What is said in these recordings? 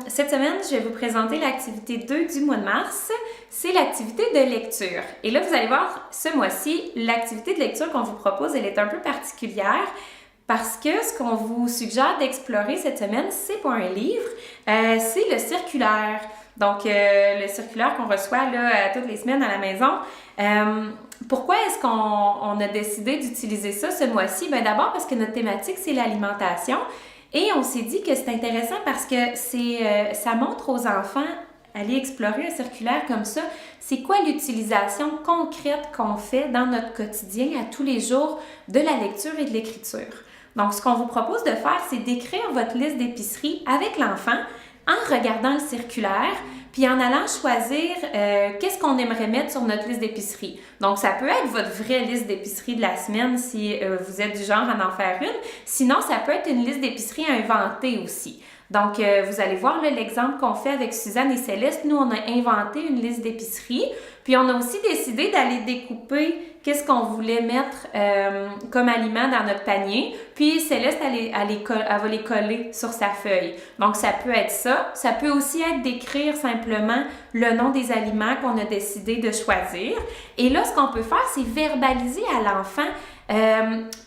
Cette semaine, je vais vous présenter l'activité 2 du mois de mars. C'est l'activité de lecture. Et là, vous allez voir, ce mois-ci, l'activité de lecture qu'on vous propose, elle est un peu particulière parce que ce qu'on vous suggère d'explorer cette semaine, c'est pas un livre, c'est le circulaire. Donc, le circulaire qu'on reçoit là, toutes les semaines à la maison. Pourquoi est-ce qu'on a décidé d'utiliser ça ce mois-ci? Bien, d'abord parce que notre thématique, c'est l'alimentation. Et on s'est dit que c'est intéressant parce que ça montre aux enfants, aller explorer un circulaire comme ça, c'est quoi l'utilisation concrète qu'on fait dans notre quotidien à tous les jours de la lecture et de l'écriture. Donc, ce qu'on vous propose de faire, c'est d'écrire votre liste d'épicerie avec l'enfant en regardant le circulaire, puis en allant choisir qu'est-ce qu'on aimerait mettre sur notre liste d'épicerie. Donc, ça peut être votre vraie liste d'épicerie de la semaine si vous êtes du genre à en faire une. Sinon, ça peut être une liste d'épicerie inventée aussi. Donc, vous allez voir là, l'exemple qu'on fait avec Suzanne et Céleste. Nous, on a inventé une liste d'épicerie. Puis, on a aussi décidé d'aller découper qu'est-ce qu'on voulait mettre comme aliment dans notre panier. Puis, Céleste, elle va les coller sur sa feuille. Donc, ça peut être ça. Ça peut aussi être d'écrire simplement le nom des aliments qu'on a décidé de choisir. Et là, ce qu'on peut faire, c'est verbaliser à l'enfant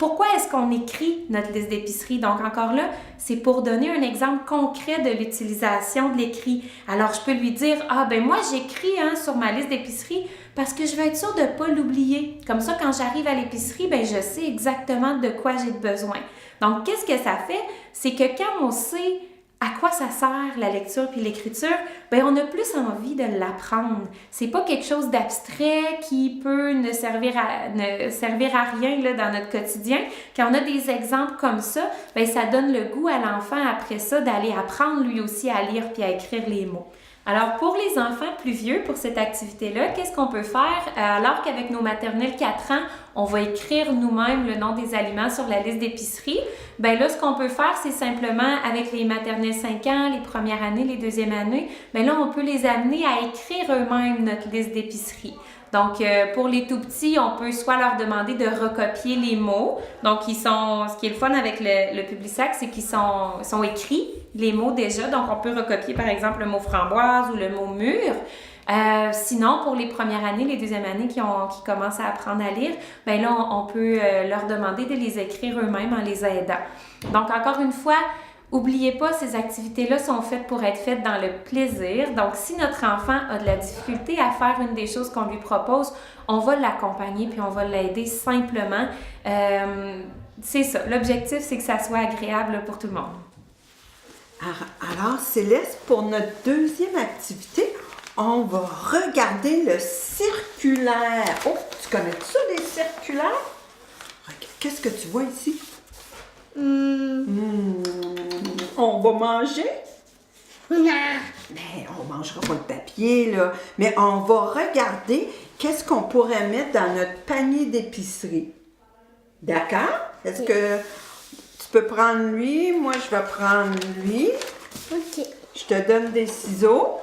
pourquoi est-ce qu'on écrit notre liste d'épicerie? Donc, encore là, c'est pour donner un exemple concret de l'utilisation de l'écrit. Alors, je peux lui dire, moi, j'écris sur ma liste d'épicerie parce que je veux être sûre de ne pas l'oublier. Comme ça, quand j'arrive à l'épicerie, je sais exactement de quoi j'ai besoin. Donc, qu'est-ce que ça fait? C'est que quand on sait à quoi ça sert la lecture puis l'écriture, on a plus envie de l'apprendre. C'est pas quelque chose d'abstrait qui peut ne servir à rien là, dans notre quotidien. Quand on a des exemples comme ça, ça donne le goût à l'enfant après ça d'aller apprendre lui aussi à lire puis à écrire les mots. Alors, pour les enfants plus vieux, pour cette activité-là, qu'est-ce qu'on peut faire? Alors qu'avec nos maternelles 4 ans, on va écrire nous-mêmes le nom des aliments sur la liste d'épicerie, là, ce qu'on peut faire, c'est simplement, avec les maternelles 5 ans, les premières années, les deuxièmes années, là, on peut les amener à écrire eux-mêmes notre liste d'épicerie. Donc, pour les tout-petits, on peut soit leur demander de recopier les mots. Donc, ce qui est le fun avec le Publisac, c'est qu'ils sont écrits, les mots déjà. Donc, on peut recopier, par exemple, le mot framboise ou le mot mûr. Sinon, pour les premières années, les deuxièmes années qui commencent à apprendre à lire, là, on peut leur demander de les écrire eux-mêmes en les aidant. Donc, encore une fois, n'oubliez pas, ces activités-là sont faites pour être faites dans le plaisir. Donc, si notre enfant a de la difficulté à faire une des choses qu'on lui propose, on va l'accompagner puis on va l'aider simplement. C'est ça. L'objectif, c'est que ça soit agréable pour tout le monde. Alors, Céleste, pour notre deuxième activité, on va regarder le circulaire. Oh, tu connais ça, les circulaires? Qu'est-ce que tu vois ici? On va manger? Non. On mangera pas le papier, là. Mais on va regarder qu'est-ce qu'on pourrait mettre dans notre panier d'épicerie. D'accord? Est-ce que tu peux prendre lui? Moi, je vais prendre lui. OK. Je te donne des ciseaux.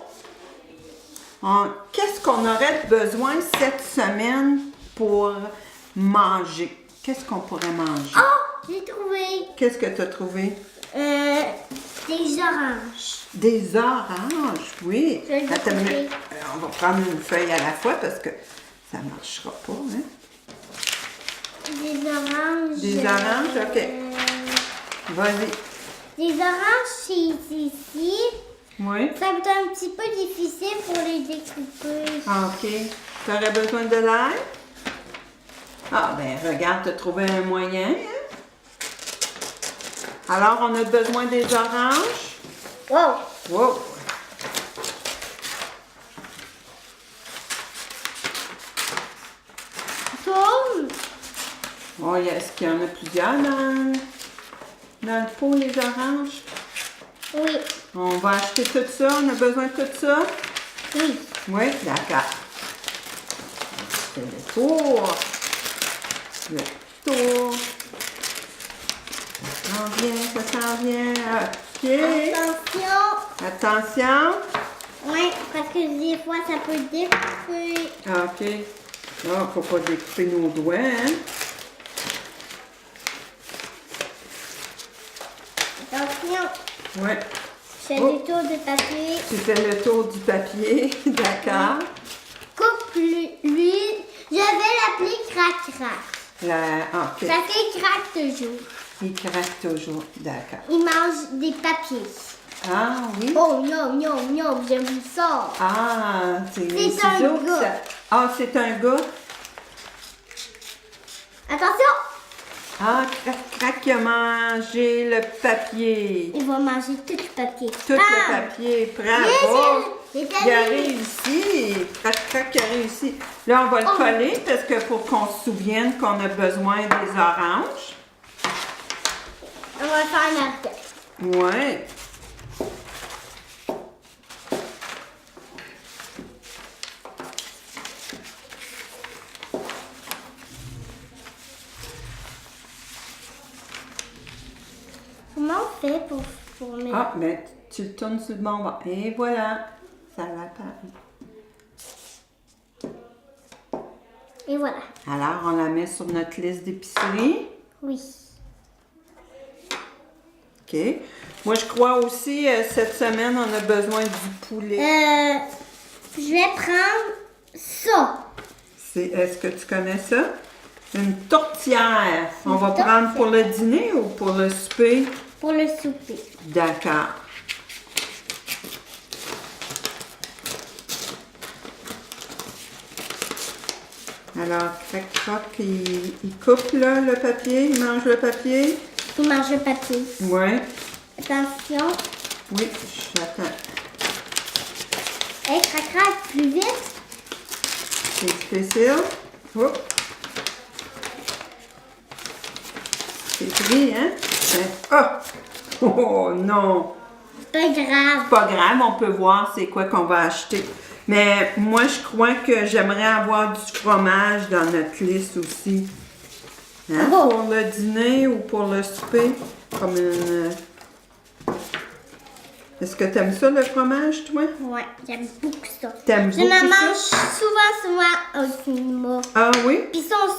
Qu'est-ce qu'on aurait besoin cette semaine pour manger? Qu'est-ce qu'on pourrait manger? Oh, j'ai trouvé. Qu'est-ce que tu as trouvé? Des oranges. Des oranges, oui. Je vais les Attends une couper. minute. On va prendre une feuille à la fois parce que ça ne marchera pas. Hein? Des oranges. Des oranges, OK. Vas-y. Des oranges, c'est ici. Oui. Ça va être un petit peu difficile pour les découper. OK. Tu aurais besoin de l'aide? Regarde, tu as trouvé un moyen. Hein? Alors, on a besoin des oranges. Wow. Wow. Pomme. Oh, est-ce qu'il y en a plusieurs dans le pot, les oranges? Oui. On va acheter tout ça. On a besoin de tout ça? Oui. Oui, d'accord. C'est le tour. Le tour. Ça s'en vient. OK. Attention. Attention. Oui, parce que des fois, ça peut découper. OK. Là, faut pas découper nos doigts, hein? Attention. Ouais. fais le tour de papier. Tu fais le tour du papier, d'accord. Coupe l'huile. Je vais l'appeler crac-crac. OK. Parce qu'il craque toujours. Il craque toujours, d'accord. Il mange des papiers. Ah oui? Oh non, non, non, je vous sors. Ah, c'est les C'est un ciseaux que gars. ça... Ah, c'est un gars? Attention! Ah, crac, qui a mangé le papier. Il va manger tout le papier. Tout le papier, bravo! Yes, Il a réussi! Crac, qui a réussi. Là, on va le coller parce que pour qu'on se souvienne qu'on a besoin des oranges. On va faire un arc. Ouais. Comment on fait pour mettre... Ah, mais tu le tournes sur le bon bord. Et voilà, ça va pas. Et voilà. Alors, on la met sur notre liste d'épicerie. Oui. OK. Moi, je crois aussi, cette semaine, on a besoin du poulet. Je vais prendre ça. Est-ce que tu connais ça? Une tourtière. On va tourtière. prendre pour le dîner ou pour le souper? Pour le souper. D'accord. Alors, crac, il coupe là, le papier, il mange le papier. Il mange le papier. Ouais. Attention. Oui, j'attends. Hey, crac, plus vite. C'est difficile. Oh. C'est pris, hein? Oh! Oh non! Pas grave. Pas grave, on peut voir c'est quoi qu'on va acheter. Mais moi, je crois que j'aimerais avoir du fromage dans notre liste aussi. Hein? Oh. Pour le dîner ou pour le souper. Comme une... Est-ce que t'aimes ça, le fromage, toi? Ouais, j'aime beaucoup ça. T'aimes Je beaucoup me ça? mange souvent au cinéma. Ah oui? Puis ils sont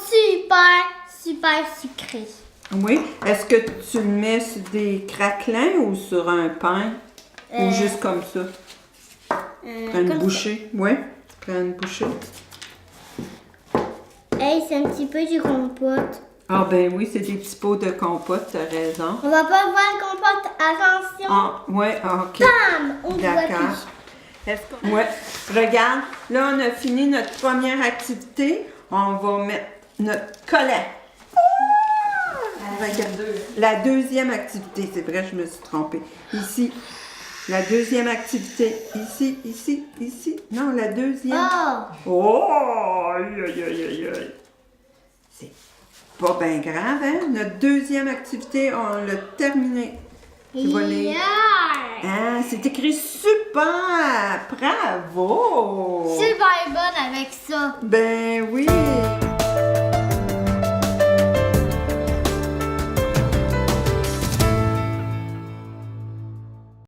super sucrés. Oui. Est-ce que tu le mets sur des craquelins ou sur un pain? Ou juste comme ça? Prends une Comme bouchée. Oui. Prends une bouchée. ça. Hey, c'est un petit peu du compote. Ah ben oui, c'est des petits pots de compote, t'as raison. On va pas voir le compote. Attention. Ah, ouais, ok. Bam! On voit D'accord. plus. Ouais. Regarde, là, on a fini notre première activité. On va mettre notre collet. Regarde. La deuxième activité, c'est vrai, je me suis trompée. Ici. La deuxième activité. Ici, ici, ici. Non, la deuxième. Oh! Oh! Aïe, aïe, aïe, aïe, aïe. C'est pas bien grave, hein? Notre deuxième activité, on l'a terminée. Tu vas lire. Yeah! Ah, c'est écrit super! Bravo! Super bonne avec ça. Ben oui!